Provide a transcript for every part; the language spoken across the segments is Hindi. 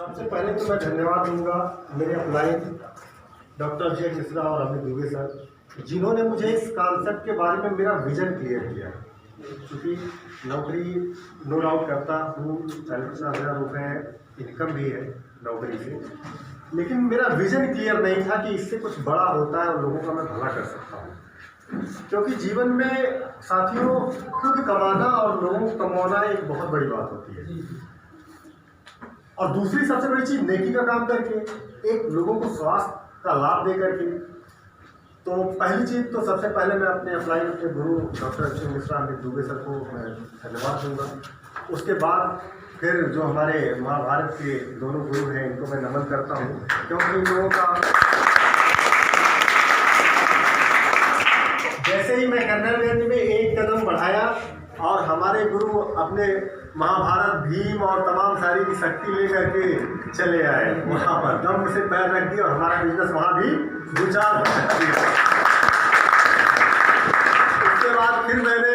सबसे पहले तो मैं धन्यवाद दूंगा मेरे अपलाइन डॉक्टर अभिषेक मिश्रा और अमित दुबे सर, जिन्होंने मुझे इस कॉन्सेप्ट के बारे में मेरा विजन क्लियर किया। क्योंकि नौकरी नो डाउट करता हूँ, 40,000 रुपये इनकम भी है नौकरी से, लेकिन मेरा विजन क्लियर नहीं था कि इससे कुछ बड़ा होता है और लोगों का मैं भला कर सकता हूँ। क्योंकि जीवन में साथियों खुद कमाना और लोगों को कमाना एक बहुत बड़ी बात होती है, और दूसरी सबसे बड़ी चीज़ नेकी का काम करके एक लोगों को स्वास्थ्य का लाभ दे करके। तो पहली चीज़ तो सबसे पहले मैं अपने अपलाइन के गुरु डॉक्टर अभिषेक मिश्रा अमित दुबे सर को मैं धन्यवाद दूंगा। उसके बाद फिर जो हमारे महाभारत के दोनों गुरु हैं इनको मैं नमन करता हूँ, क्योंकि इन लोगों का जैसे ही मैं कर्नलगंज में एक कदम बढ़ाया और हमारे गुरु अपने महाभारत भीम और तमाम सारी की शक्ति लेकर के चले आए, वहाँ पर दम से पैर रख दिया और हमारा बिजनेस वहाँ भी गुजार हो सकती है। उसके बाद फिर मैंने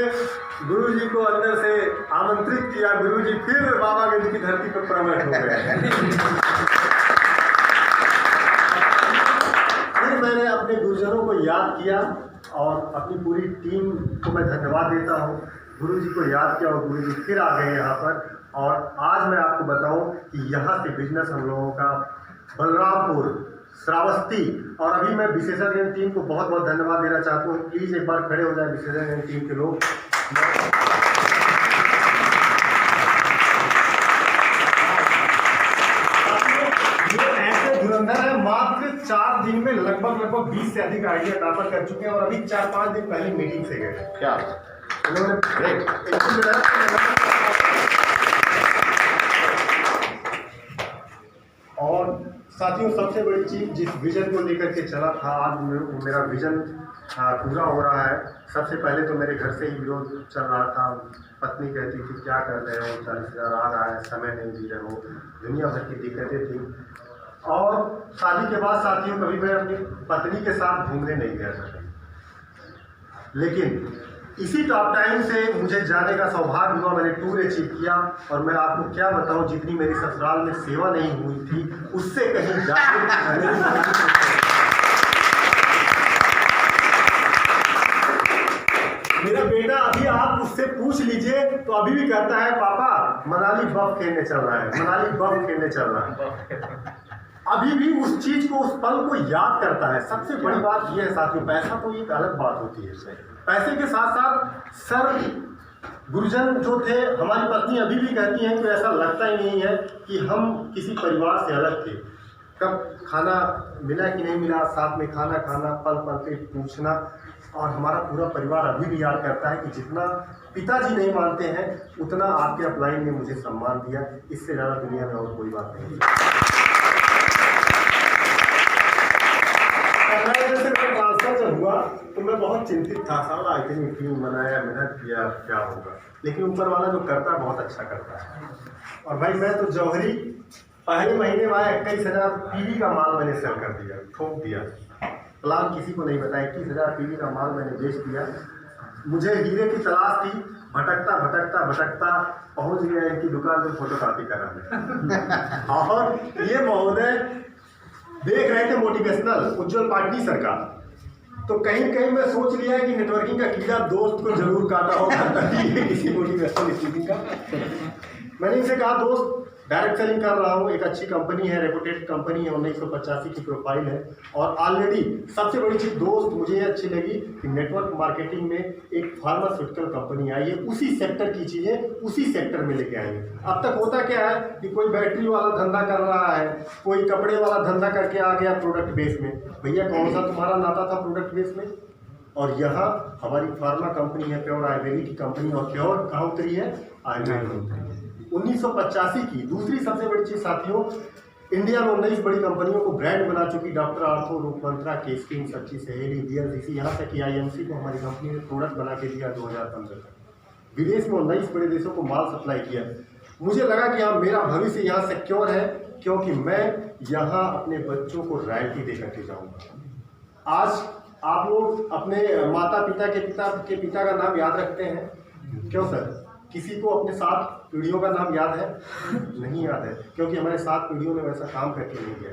गुरु जी को अंदर से आमंत्रित किया, गुरु जी फिर बाबागंज की धरती पर प्रकट हो गए। फिर मैंने अपने गुरुजनों को याद किया और अपनी पूरी टीम को मैं धन्यवाद देता हूँ। गुरु जी को याद किया और गुरु जी फिर आ गए यहाँ पर, और आज मैं आपको बताऊं कि यहाँ से बिजनेस हम लोगों का बलरामपुर, श्रावस्ती, और अभी मैं विशेषज्ञ टीम को बहुत बहुत धन्यवाद देना चाहता हूँ। प्लीज़ एक बार खड़े हो जाए विशेषज्ञ टीम के लोग। ये ऐसे धुरंधर है, मात्र 4 दिन में लगभग 20 से अधिक आइडिया प्राप्त कर चुके हैं, और अभी 4-5 दिन पहले मीटिंग से गए। क्या और साथियों सबसे बड़ी चीज़ जिस विजन को लेकर के चला था, आज मेरा विजन पूरा हो रहा है। सबसे पहले तो मेरे घर से ही विरोध चल रहा था, पत्नी कहती थी क्या कर रहे हो, 40,000 आ रहा है, समय नहीं दे रहे हो, दुनिया भर की दिक्कतें थी। और शादी के बाद साथियों कभी मैं अपनी पत्नी के साथ घूमने नहीं गया था, लेकिन इसी टॉप टाइम से मुझे जाने का सौभाग्य हुआ, मैंने टूर अचीव किया। और मैं आपको क्या बताऊं, जितनी मेरी ससुराल में सेवा नहीं हुई थी उससे कहीं ज़्यादा। मेरा बेटा अभी आप उससे पूछ लीजिए तो अभी भी कहता है पापा मनाली बर्फ खेलने चल रहा है, मनाली बर्फ खेलने चल रहा है। अभी भी उस चीज को, उस पल को याद करता है। सबसे बड़ी बात यह है साथियों, पैसा तो एक अलग बात होती है, पैसे के साथ साथ सर गुरुजन जो थे, हमारी पत्नी अभी भी कहती हैं कि ऐसा लगता ही नहीं है कि हम किसी परिवार से अलग थे। कब खाना मिला कि नहीं मिला, साथ में खाना खाना, पल पल पे पूछना, और हमारा पूरा परिवार अभी भी याद करता है कि जितना पिताजी नहीं मानते हैं उतना आपके अपलाइन ने मुझे सम्मान दिया। इससे ज़्यादा दुनिया में और कोई बात नहीं है। ट्रांसफर जब हुआ तो मैं बहुत चिंतित था, साला इतनी टीम बनाया, मेहनत किया, क्या होगा, लेकिन ऊपर वाला जो करता है बहुत अच्छा करता है। और भाई मैं तो जौहरी पहले महीने में 21,000 पीवी का माल मैंने सेल कर दिया, ठोक दिया। प्लान किसी को नहीं बताया, 21,000 पीवी का माल मैंने बेच दिया। मुझे हीरे की तलाश थी, भटकता भटकता भटकता पहुंच गया इनकी दुकान पर फोटोकॉपी कराने। और ये महोदय देख रहे थे मोटिवेशनल उज्जवल पार्टी सरकार, तो कहीं कहीं मैं सोच लिया कि नेटवर्किंग का कीड़ा दोस्त को जरूर काटा होगा तभी किसी मोटिवेशनल स्पीकिंग का। मैंने इनसे कहा दोस्त डायरेक्ट सेलिंग कर रहा हूँ, एक अच्छी कंपनी है, रेपुटेड कंपनी है, 1985 की प्रोफाइल है, और ऑलरेडी सबसे बड़ी चीज़ दोस्त मुझे ये अच्छी लगी कि नेटवर्क मार्केटिंग में एक फार्मास्यूटिकल कंपनी आई है, उसी सेक्टर की चीज़ें उसी सेक्टर में लेके आएंगे। अब तक होता क्या है कि कोई बैटरी वाला धंधा कर रहा है, कोई कपड़े वाला धंधा करके आ गया प्रोडक्ट बेस में। भैया कौन सा तुम्हारा नाता था प्रोडक्ट बेस में? और यहाँ हमारी फार्मा कंपनी है, प्योर आयुर्वेदिक की कंपनी, और प्योर कहाँ उतरी है? आयुर्वेद में उतरी है 1985 की। दूसरी सबसे बड़ी चीज़ साथियों, इंडिया में 19 बड़ी कंपनियों को ब्रांड बना चुकी डॉक्टर आर्थो, रूपमंत्रा, केस्किन, सच्ची सहेली, बीएलसीसी, यहाँ तक कि आईएमसी को हमारी कंपनी ने प्रोडक्ट बना के दिया 2015 तक। विदेश में 19 बड़े देशों को माल सप्लाई किया। मुझे लगा कि हाँ मेरा भविष्य यहाँ सिक्योर है, क्योंकि मैं यहाँ अपने बच्चों को रॉयल्टी दे करके जाऊँगा। आज आप लोग अपने माता पिता के पिता का नाम याद रखते हैं, क्यों सर? किसी को अपने 7 पीढ़ियों का नाम याद है? नहीं याद है, क्योंकि हमारे 7 पीढ़ियों ने वैसा काम करके नहीं किया।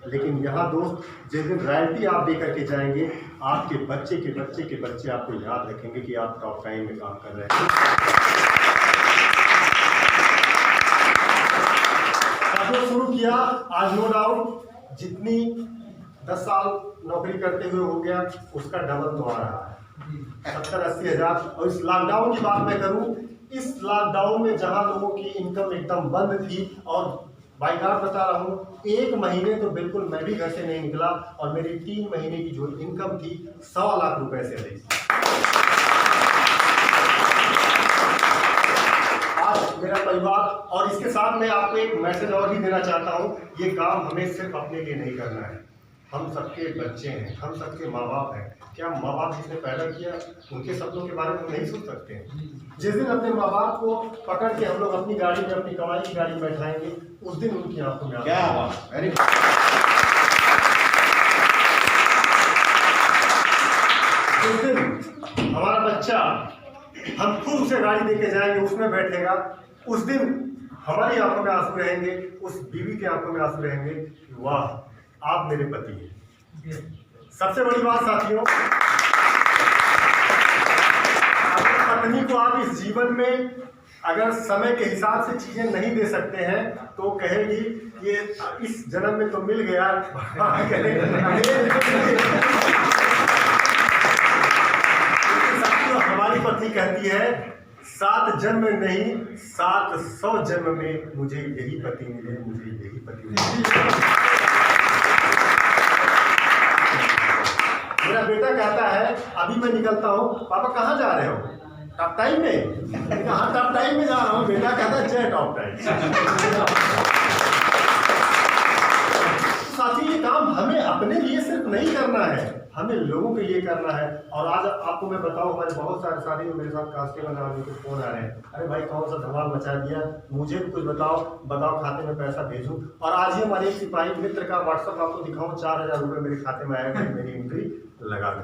लेकिन यहाँ दोस्त, जिस दिन रॉयल्टी आप दे करके जाएंगे, आपके बच्चे के बच्चे के बच्चे आपको याद रखेंगे कि आप टॉप टाइम में काम कर रहे हैं। आपने शुरू किया, आज नो डाउट जितनी 10 साल नौकरी करते हुए हो गया, उसका डबल तो आ रहा है, 70-80 हज़ार। और इस लॉकडाउन की बात मैं करूं, इस लॉकडाउन में जहां लोगों की इनकम एकदम बंद थी, और बाई गॉड बता रहा हूँ, 1 महीने तो बिल्कुल मैं भी घर से नहीं निकला, और मेरी 3 महीने की जो इनकम थी 100 लाख रुपए से रही। आज मेरा परिवार, और इसके साथ मैं आपको एक मैसेज और भी देना चाहता हूँ, ये काम हमें सिर्फ अपने लिए नहीं करना है, हम सबके बच्चे हैं, हम सबके माँ बाप हैं। क्या माँ बाप जिसने पैदा किया, उनके सपनों के बारे में नहीं सोच सकते हैं? जिस दिन अपने माँ बाप को पकड़ के हम लोग अपनी गाड़ी में, अपनी कमाई की गाड़ी में बैठाएंगे, उस दिन उनकी आंखों में क्या उस दिन हमारा बच्चा, हम खुद उसे गाड़ी देके जाएंगे, उसमें बैठेगा, उस दिन हमारी आंखों में आंसू रहेंगे, उस बीवी के आंखों में आंसू रहेंगे कि वाह, आप मेरे पति हैं। सबसे बड़ी बात साथियों, अपनी पत्नी को आप इस जीवन में अगर समय के हिसाब से चीजें नहीं दे सकते हैं, तो कहेगी ये इस जन्म में तो मिल गया, हमारी पत्नी कहती है 7 जन्म नहीं, 700 जन्म में मुझे यही पति मिले, मुझे यही पति मिले। मेरा बेटा कहता है, अभी मैं निकलता हूँ, पापा कहाँ जा रहे हो? टॉप टाइम में? हाँ, टॉप टाइम में जा रहा हूँ। बेटा कहता है जय टॉप टाइम। साथी, ये काम हमें अपने लिए सिर्फ नहीं करना है, हमें लोगों के लिए करना है। और आज आपको मैं बताऊं, हमारे बहुत सारे साथी मेरे साथ कांस्टेबल आने के फोन आ रहे हैं, अरे भाई कौन सा धमाल मचा दिया, मुझे भी कुछ बताओ खाते में पैसा भेजूं। और आज ही हमारे एक सिपाही मित्र का व्हाट्सअप आपको दिखाऊं, 4000 रुपये मेरे खाते में आएगा, मेरी एंट्री लगा दो।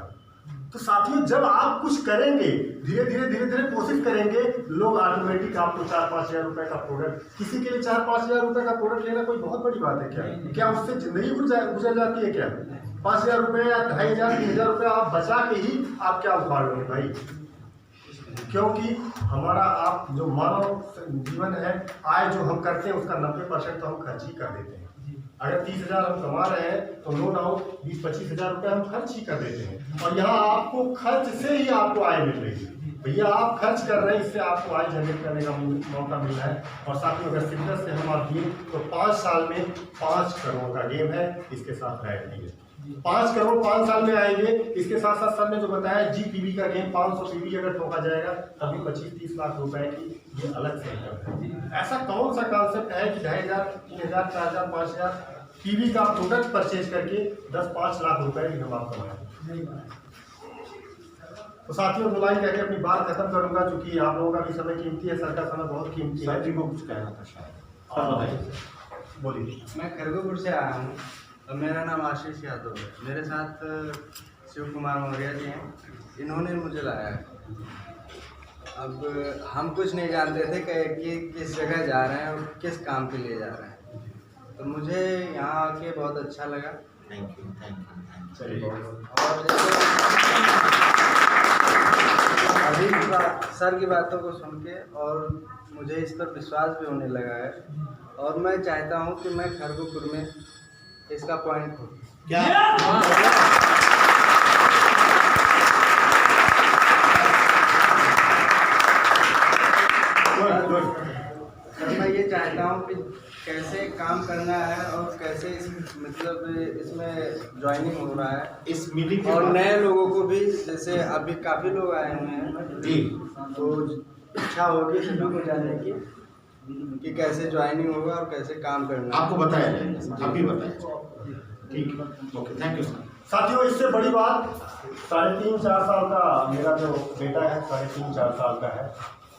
तो साथियों, जब आप कुछ करेंगे, धीरे धीरे कोशिश करेंगे, लोग ऑटोमेटिक आपको 4-5 हज़ार रुपए का प्रोडक्ट, किसी के लिए 4-5 हज़ार रुपए का प्रोडक्ट लेना कोई बहुत बड़ी बात है क्या? क्या उससे जिंदगी गुजर जाती है क्या? 5 हज़ार रुपये या 2,500-3,000 रुपये आप बचा के ही आप क्या उखाड़ लोगे भाई? क्योंकि हमारा आप जो मानव जीवन है, आय जो हम करते हैं उसका 90% तो हम खर्च ही कर देते हैं। अगर 30,000 हम कमा रहे हैं तो नो डाउट 20-25 हज़ार रुपये हम खर्च ही कर देते हैं। और यहाँ आपको खर्च से ही आपको आय मिल रही है भैया, आप खर्च कर रहे हैं, इससे आपको आय जनरेट करने का मौका मिल रहा है। और साथ में अगर शिद्दत से हम आप दिए तो 5 साल में 5 करोड़ का गेम है, इसके साथ रॉयल्टी है। 5 करोड़ 5 साल में आएंगे। इसके साथ साथ सर ने जो बताया GPV का गेम, 500 PV अगर ठोका जाएगा तभी 25-30 लाख रुपए की ये अलग से इनकम है। ऐसा कौन सा कॉन्सेप्ट है कि 2,500, 3,000, 4,000, 5,000 PV का प्रोडक्ट परचेज करके 10-5 लाख रुपए भी हम आप कमाएं। तो साथियों, दो लाइन कहकर अपनी बात खत्म करूंगा, क्योंकि आप लोगों का भी समय कीमती है, सर का समय बहुत कीमती है। जी को कुछ कहना था शायद, बोलिए। मैं खरगोपुर से आया हूँ और मेरा नाम आशीष यादव है। मेरे साथ शिव कुमार मौर्य जी हैं, इन्होंने मुझे लाया है। अब हम कुछ नहीं जानते थे कि किस जगह जा रहे हैं और किस काम के लिए जा रहे हैं, तो मुझे यहाँ आके बहुत अच्छा लगा। Thank you. चलिए, और अभी सर की बातों को सुन के और मुझे इस पर विश्वास भी होने लगा है, और मैं चाहता हूँ कि मैं खरगोपुर में इसका पॉइंट हो। क्या मैं ये चाहता हूँ कि कैसे काम करना है और कैसे मतलब इसमें ज्वाइनिंग हो रहा है इस मीटिंग और नए लोगों को भी, जैसे अभी काफ़ी लोग आए हुए हैं जी, तो इच्छा होगी सभी को जाने की कि कैसे ज्वाइनिंग होगा और कैसे काम करना है। आपको बताया जाएगा, आप भी बताएं। ठीक, ओके, थैंक यू सर। साथियों, इससे बड़ी बात, 3.5-4 साल का मेरा जो बेटा है, 3.5-4 साल का है।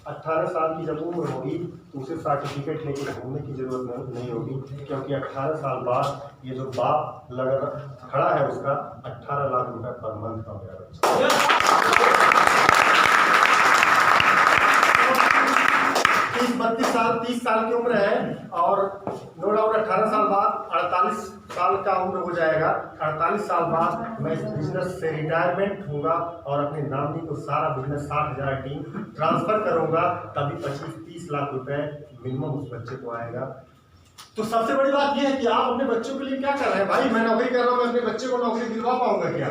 18 साल की जब उम्र होगी तो उसे सर्टिफिकेट लेके घूमने की जरूरत नहीं होगी, क्योंकि 18 साल बाद ये जो बाप लगा खड़ा है उसका 18 लाख रुपए पर मंथ का मेरा बच्चा। 36 साल 30 साल की उम्र है और नो डाउट 18 साल बाद 48 साल का उम्र हो जाएगा। 48 साल बाद मैं इस बिजनेस से रिटायरमेंट होगा और अपने नामनी को सारा बिजनेस 60,000 टीम ट्रांसफर करूंगा, तभी 25-30 लाख रुपए मिनिमम उस बच्चे को आएगा। तो सबसे बड़ी बात यह है कि आप अपने बच्चों के लिए क्या कर रहे हैं? भाई मैं नौकरी कर रहा हूँ, मैं अपने बच्चे को नौकरी दिलवा पाऊंगा क्या?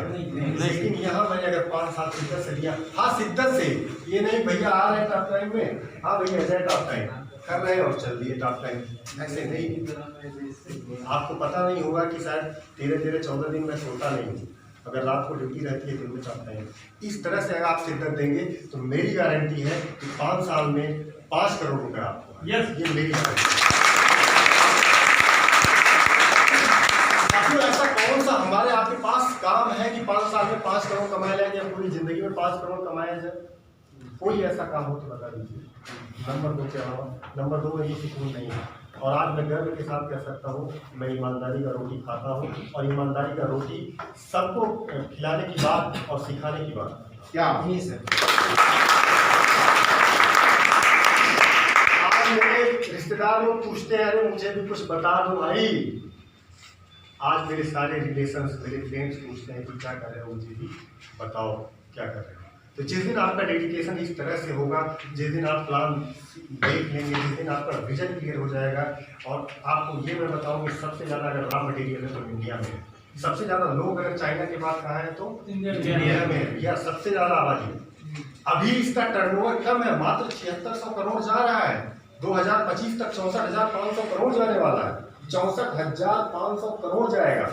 लेकिन यहाँ मैंने अगर 5 साल शिद्दत से लिया, हाँ शिद्दत से, ये नहीं भैया आ रहे हैं टॉप टाइम में, हाँ भैया है टॉप टाइम कर रहे हैं और चल दिए टॉप टाइम, ऐसे नहीं। आपको पता नहीं होगा कि शायद 13-13 14 दिन में सोता नहीं हूँ, अगर रात को ड्यूटी रहती है दिन में टॉप टाइम। इस तरह से अगर आप शिद्दत देंगे तो मेरी गारंटी है कि 5 साल में 5 करोड़ रुपये आपको, यस ये मेरी गारंटी। ऐसा कौन सा हमारे आपके पास काम है कि 5 साल में 5 करोड़ कमाया जाए या पूरी जिंदगी में 5 करोड़ कमाया जाए? कोई ऐसा काम हो तो बता दीजिए। नंबर 2 के अलावा नंबर 2 में ये सुकून नहीं है। और आज मैं गर्व के साथ कह सकता हूँ मैं ईमानदारी का रोटी खाता हूँ, और ईमानदारी का रोटी सबको खिलाने की बात और सिखाने की बात क्या ही सर। आज मेरे रिश्तेदार लोग पूछते हैं अरे मुझे भी कुछ बता दो भाई। आज मेरे सारे रिलेशंस मेरे फ्रेंड्स पूछते हैं कि क्या कर रहे हो, मुझे भी बताओ क्या कर रहे हो। तो जिस दिन आपका डेडिकेशन इस तरह से होगा, जिस दिन आप प्लान देख लेंगे, जिस दिन आपका विजन क्लियर हो जाएगा, और आपको ये मैं बताऊँ कि सबसे ज़्यादा अगर रॉ मटेरियल है तो इंडिया में है। सबसे ज़्यादा लोग अगर चाइना के बाद कहाँ है तो इंडिया में है, या सबसे ज़्यादा आबादी। अभी इसका टर्नओवर कम है, मात्र 7600 करोड़ जा रहा है। 2025 तक 64,500 करोड़ जाने वाला है, 64,500 करोड़ जाएगा।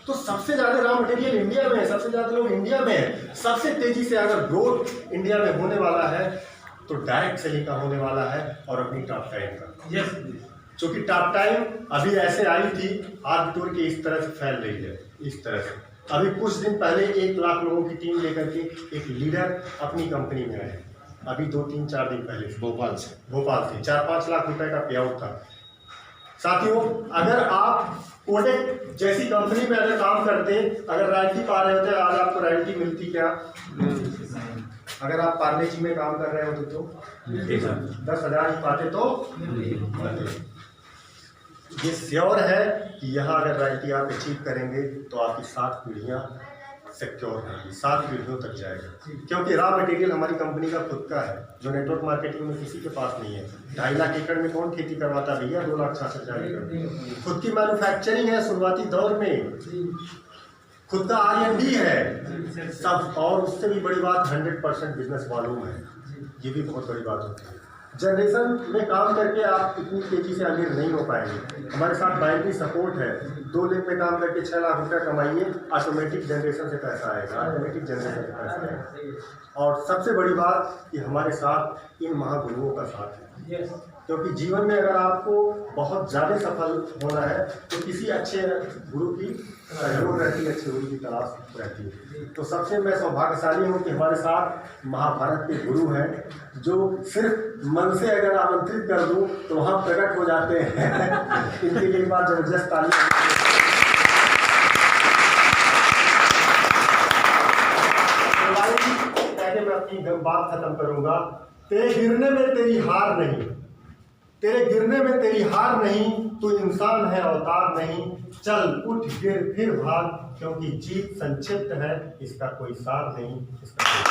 तो सबसे ज्यादा रॉ मटेरियल इंडिया में है, सबसे ज्यादा लोग इंडिया में है। सबसे तेजी से अगर ग्रोथ इंडिया में होने वाला है तो डायरेक्ट सेलिंग का होने वाला है और अपनी टॉप टाइम का। यस, चूंकि टॉप टाइम अभी ऐसे आई थी, आज टूर के इस तरह से फैल रही है, इस तरह से। अभी कुछ दिन पहले 1 लाख लोगों की टीम लेकर के एक लीडर अपनी कंपनी में आए, अभी 2-3-4 दिन पहले भोपाल से 4-5 लाख रुपए का पे आउट था। साथियों, अगर आप कोडेक जैसी कंपनी में अगर काम करते, अगर रॉयल्टी पा रहे होते, आज आपको रॉयल्टी मिलती क्या? अगर आप पार्ले जी में काम कर रहे होते तो 10,000 ही पाते तो। ये श्योर है कि यहाँ अगर रॉयल्टी आप अचीव करेंगे तो आपकी 7 पीढ़ियाँ सिक्योर है, 7 पीढ़ियों तक जाएगा। क्योंकि रॉ मटेरियल हमारी कंपनी का खुद का है, जो नेटवर्क मार्केटिंग में किसी के पास नहीं है। 2.5 लाख एकड़ में कौन खेती करवाता भैया? 2,66,000 एकड़ खुद की मैन्युफैक्चरिंग है, शुरुआती दौर में खुद का R&D है सब। और उससे भी बड़ी बात 100% बिजनेस वॉल्यूम है, ये भी बहुत बड़ी बात होती है। जनरेशन में काम करके आप इतनी तेजी से अमीर नहीं हो पाएंगे। हमारे साथ बाइनरी सपोर्ट है, 2 दिन में काम करके 6 लाख रुपया कमाइए, ऑटोमेटिक जनरेशन से पैसा आएगा, ऑटोमेटिक जनरेशन से पैसा आएगा। और सबसे बड़ी बात कि हमारे साथ इन महागुरुओं का साथ है, क्योंकि जीवन में अगर आपको बहुत ज़्यादा सफल होना है तो किसी अच्छे गुरु की सहयोग रहती है, अच्छे गुरु की तलाश रहती है। तो सबसे मैं सौभाग्यशाली हूँ कि हमारे साथ महाभारत के गुरु हैं, जो सिर्फ मन से अगर आमंत्रित कर दूँ तो वहाँ प्रकट हो जाते हैं। इनके लिए बात जबरदस्त ताली। मैं अपनी बात खत्म करूंगा। तेरे गिरने में तेरी हार नहीं, तेरे गिरने में तेरी हार नहीं, तू इंसान है अवतार नहीं। चल उठ गिर फिर भाग, क्योंकि जीत संक्षिप्त है, इसका कोई सार नहीं, इसका कोई